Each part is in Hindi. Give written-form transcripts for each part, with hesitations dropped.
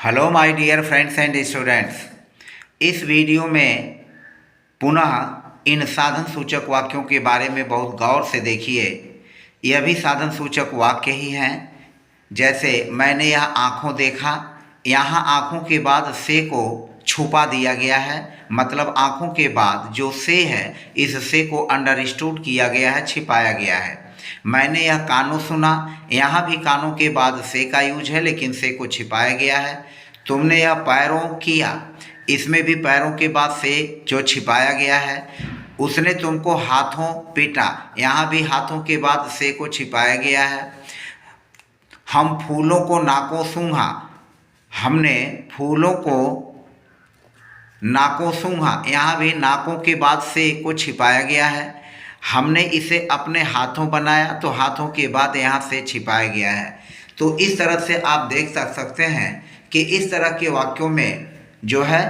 Hello my dear friends and students. इस वीडियो में पुनः इन साधन सूचक वाक्यों के बारे में बहुत गौर से देखिए। यह भी साधन सूचक वाक्य ही हैं। जैसे मैंने यह आँखों देखा, यहाँ आँखों के बाद से को छुपा दिया गया है, मतलब आँखों के बाद जो से है इस से को अंडरस्टूड किया गया है, छिपाया गया है। मैंने यह कानों सुना, यहाँ भी कानों के बाद से का यूज है लेकिन से को छिपाया गया है। तुमने यह पैरों किया, इसमें भी पैरों के बाद से जो छिपाया गया है। उसने तुमको हाथों पीटा, यहाँ भी हाथों के बाद से को छिपाया गया है। हम फूलों को नाकों सूंघा, हमने फूलों को नाकों सूंघा, यहाँ भी नाकों के बाद से को छिपाया गया है। हमने इसे अपने हाथों बनाया, तो हाथों के बाद यहाँ से छिपाया गया है। तो इस तरह से आप देख सकते हैं कि इस तरह के वाक्यों में जो है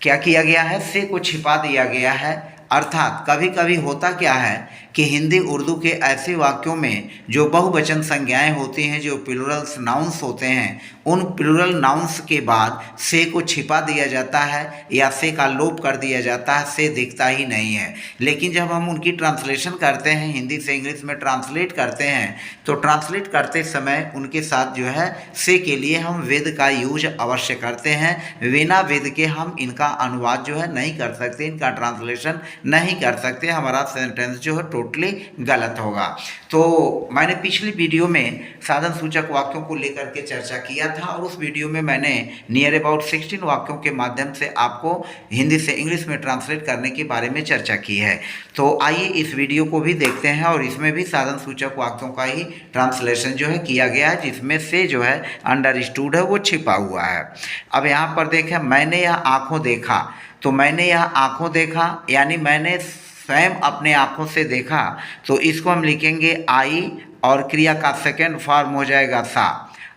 क्या किया गया है, से को छिपा दिया गया है। अर्थात कभी कभी होता क्या है कि हिंदी उर्दू के ऐसे वाक्यों में जो बहुवचन संज्ञाएं होती हैं, जो प्लूरल नाउन्स होते हैं, उन प्लूरल नाउन्स के बाद से को छिपा दिया जाता है या से का लोप कर दिया जाता है, से दिखता ही नहीं है। लेकिन जब हम उनकी ट्रांसलेशन करते हैं, हिंदी से इंग्लिश में ट्रांसलेट करते हैं, तो ट्रांसलेट करते समय उनके साथ जो है से के लिए हम विद का यूज अवश्य करते हैं। बिना विद के हम इनका अनुवाद जो है नहीं कर सकते, इनका ट्रांसलेशन नहीं कर सकते। हमारा सेंटेंस जो है टोटली गलत होगा। तो मैंने पिछली वीडियो में साधन सूचक वाक्यों को लेकर के चर्चा किया था और उस वीडियो में मैंने नियर अबाउट 16 वाक्यों के माध्यम से आपको हिंदी से इंग्लिश में ट्रांसलेट करने के बारे में चर्चा की है। तो आइए इस वीडियो को भी देखते हैं और इसमें भी साधन सूचक वाक्यों का ही ट्रांसलेशन जो है किया गया है, जिसमें से जो है अंडरस्टूड है वो छिपा हुआ है। अब यहाँ पर देखें, मैंने यह आँखों देखा, तो मैंने यह आँखों देखा यानी मैंने स्वयं अपने आँखों से देखा, तो इसको हम लिखेंगे आई और क्रिया का सेकेंड फॉर्म हो जाएगा सा।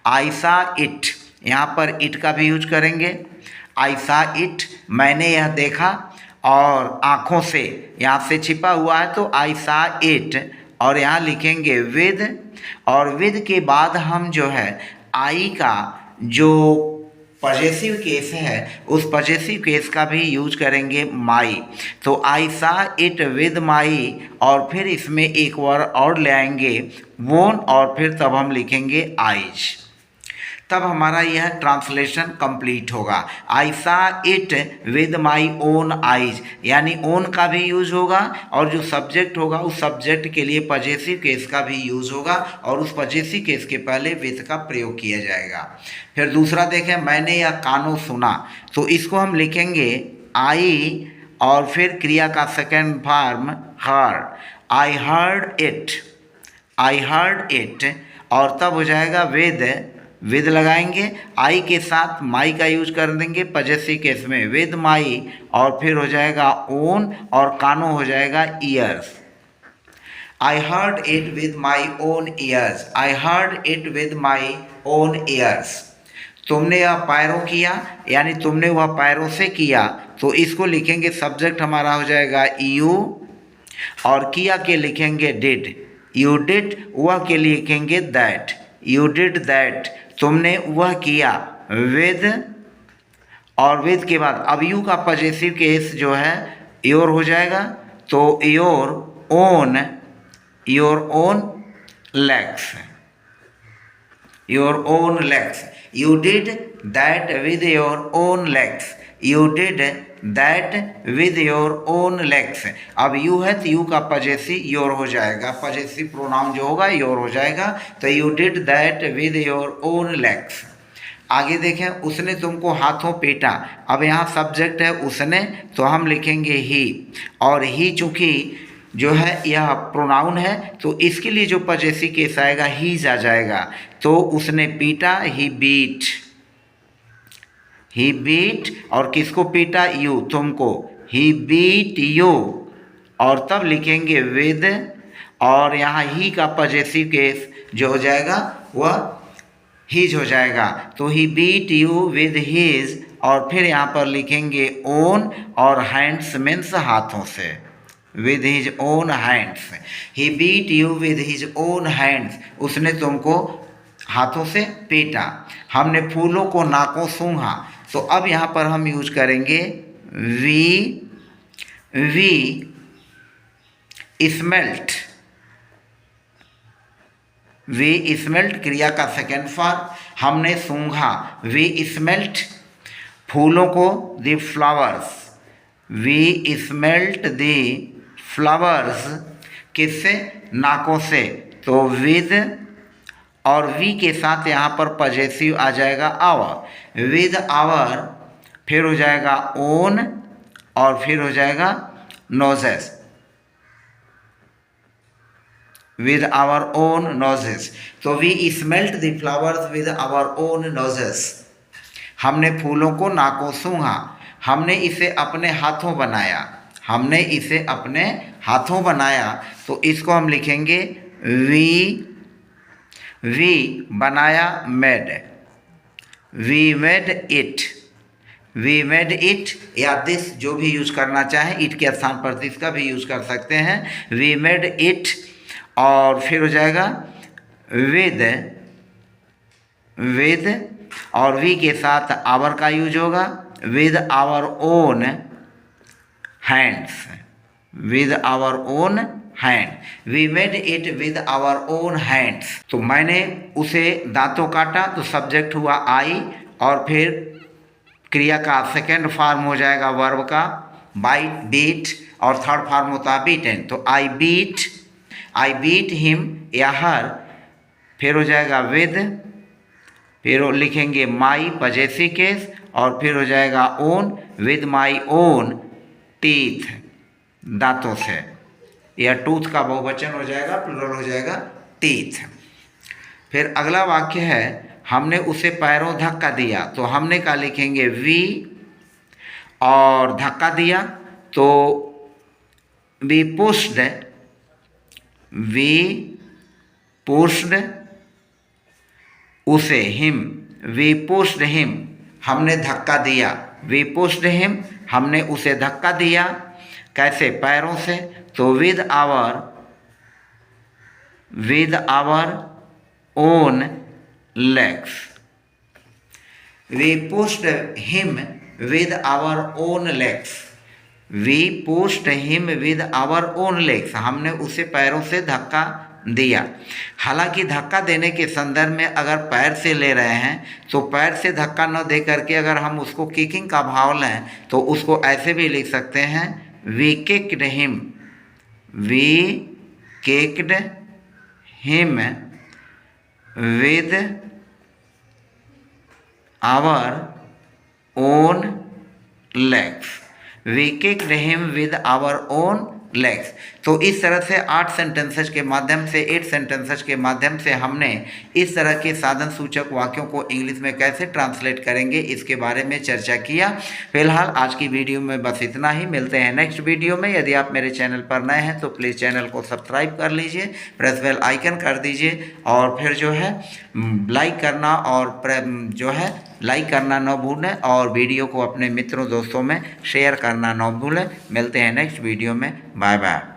आई सा इट, यहाँ पर इट का भी यूज करेंगे। आई सा इट, मैंने यह देखा, और आँखों से यहाँ से छिपा हुआ है तो आई सा इट, और यहाँ लिखेंगे विद, और विद के बाद हम जो है आई का जो पॉजेसिव केस है उस पॉजेसिव केस का भी यूज करेंगे माई। तो आई सा इट विद माई, और फिर इसमें एक वर्ड और ले आएंगे वोन, और फिर तब हम लिखेंगे आइज। तब हमारा यह ट्रांसलेशन कंप्लीट होगा। आई सा it with my own eyes, यानी ओन का भी यूज होगा, और जो सब्जेक्ट होगा उस सब्जेक्ट के लिए पॉजेसिव केस का भी यूज होगा, और उस पॉजेसिव केस के पहले विद का प्रयोग किया जाएगा। फिर दूसरा देखें, मैंने यह कानों सुना, तो इसको हम लिखेंगे आई और फिर क्रिया का second form heard. I heard it, I heard it, और तब हो जाएगा विद लगाएंगे, आई के साथ माई का यूज कर देंगे पॉजेसिव केस में विद माई, और फिर हो जाएगा ओन, और कानों हो जाएगा years. I heard it with my own years, I heard it with my own years. तुमने यह पैरों किया, यानी तुमने वह पैरों से किया, तो इसको लिखेंगे सब्जेक्ट हमारा हो जाएगा यू, और किया के लिखेंगे डिड। यू डिड, वह के लिखेंगे दैट, यू डिड दैट, तुमने वह किया विद, और विद के बाद अब यू का पॉजेसिव केस जो है योर हो जाएगा, तो your own legs, your own legs. You did that with your own legs, you did that with your own legs. अब यू है तो यू का पॉजेसिव योर हो जाएगा, पॉजेसिव प्रोनाउन जो होगा योर हो जाएगा, तो you did that with your own legs. आगे देखें, उसने तुमको हाथों पीटा, अब यहाँ सब्जेक्ट है उसने, तो हम लिखेंगे ही, और ही चूँकि जो है यह प्रोनाउन है तो इसके लिए जो पॉजेसिव केस आएगा हीज आ जाएगा। तो उसने पीटा, ही बीट, ही बीट, और किसको पीटा, यू, तुमको, ही बीट यू, और तब लिखेंगे विद, और यहाँ ही का पॉजेसिव केस जो हो जाएगा वह हिज हो जाएगा, तो ही बीट यू विद हिज, और फिर यहाँ पर लिखेंगे ओन, और हैंड्स मीन्स हाथों से, with his own hands. He beat you with his own hands, उसने तुमको हाथों से पीटा। हमने फूलों को नाकों सूंघा। तो अब यहाँ पर हम यूज करेंगे वी स्मेल्ट। वी स्मेल्ट क्रिया का सेकेंड फॉर्म, हमने सूंघा। वी स्मेल्ट फूलों को, the flowers. We smelt the flowers किससे? नाकों से। तो विद और वी के साथ यहाँ पर पजेसिव आ जाएगा आवर। विद आवर, फिर हो जाएगा ओन और फिर हो जाएगा noses. With our own noses. तो we smelt the flowers with our own noses. हमने फूलों को नाकों सूंघा। हमने इसे अपने हाथों बनाया। हमने इसे अपने हाथों बनाया। तो इसको हम लिखेंगे वी बनाया, made. We made it. We made it या दिस, जो भी यूज करना चाहें, इट के स्थान पर दिस का भी यूज कर सकते हैं। वी मेड इट और फिर हो जाएगा विद और वी के साथ आवर का यूज होगा। With our own hands. With our own hand. We made it with our own hands. तो मैंने उसे दांतों काटा, तो सब्जेक्ट हुआ आई और फिर क्रिया का सेकेंड फॉर्म हो जाएगा वर्ब का बाइट, बीट, और थर्ड फॉर्म होता है बीटन। तो आई बीट हिम या हर, फिर हो जाएगा विद, फिर लिखेंगे माई पजेसिव केस, और फिर हो जाएगा own, with my own teeth, दांतों से। या टूथ का बहुवचन हो जाएगा, प्लुरल हो जाएगा टीथ। फिर अगला वाक्य है, हमने उसे पैरों धक्का दिया। तो हमने क्या लिखेंगे? वी और धक्का दिया तो वी पुश्ड उसे, हिम, वी पुश्ड हिम, हमने धक्का दिया। वी पुश्ड हिम, हमने उसे धक्का दिया। कैसे? पैरों से। तो with our own legs. We pushed him with our own legs. We pushed him with our own legs. हमने उसे पैरों से धक्का दिया। हालांकि धक्का देने के संदर्भ में अगर पैर से ले रहे हैं तो पैर से धक्का न दे करके अगर हम उसको किकिंग का भाव लें तो उसको ऐसे भी लिख सकते हैं, we kicked him. We kicked him with our own legs. We kicked him with our own legs. तो इस तरह से 8 सेंटेंसेस के माध्यम से 8 सेंटेंसेस के माध्यम से हमने इस तरह के साधन सूचक वाक्यों को इंग्लिश में कैसे ट्रांसलेट करेंगे इसके बारे में चर्चा किया। फिलहाल आज की वीडियो में बस इतना ही। मिलते हैं नेक्स्ट वीडियो में। यदि आप मेरे चैनल पर नए हैं तो प्लीज़ चैनल को सब्सक्राइब कर लीजिए, प्रेस बेल आइकन कर दीजिए, और फिर जो है लाइक करना और जो है लाइक करना न भूलें, और वीडियो को अपने मित्रों दोस्तों में शेयर करना न भूलें। मिलते हैं नेक्स्ट वीडियो में। Bye bye.